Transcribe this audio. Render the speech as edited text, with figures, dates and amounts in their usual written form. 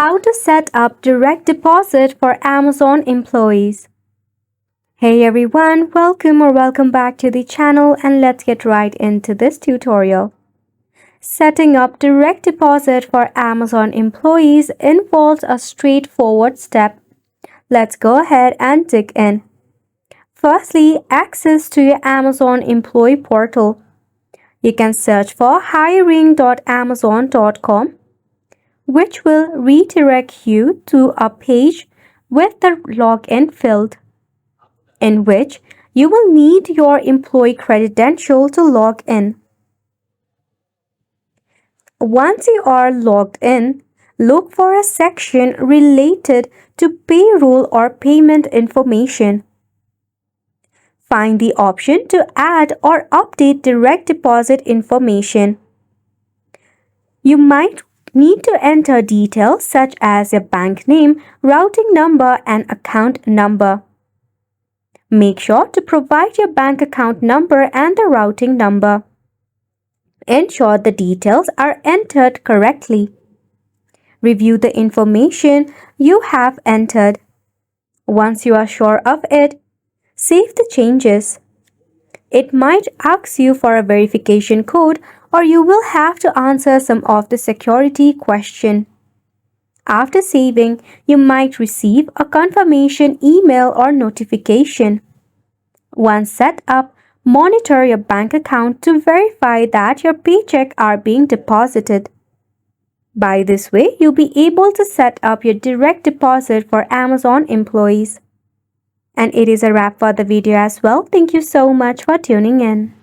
How to set up direct deposit for Amazon employees. Hey everyone, welcome back to the channel, and let's get right into this tutorial. Setting up direct deposit for Amazon employees involves a straightforward step. Let's go ahead and dig in. Firstly, access to your Amazon employee portal. You can search for hiring.amazon.com, which will redirect you to a page with the login field, in which you will need your employee credential to log in. Once you are logged in, look for a section related to payroll or payment information. Find the option to add or update direct deposit information. You might need to enter details such as your bank name, routing number, and account number. Make sure to provide your bank account number and the routing number. Ensure the details are entered correctly. Review the information you have entered. Once you are sure of it, save the changes. It might ask you for a verification code, or you will have to answer some of the security questions. After saving, you might receive a confirmation email or notification. Once set up, monitor your bank account to verify that your paychecks are being deposited. By this way, you'll be able to set up your direct deposit for Amazon employees. And it is a wrap for the video as well. Thank you so much for tuning in.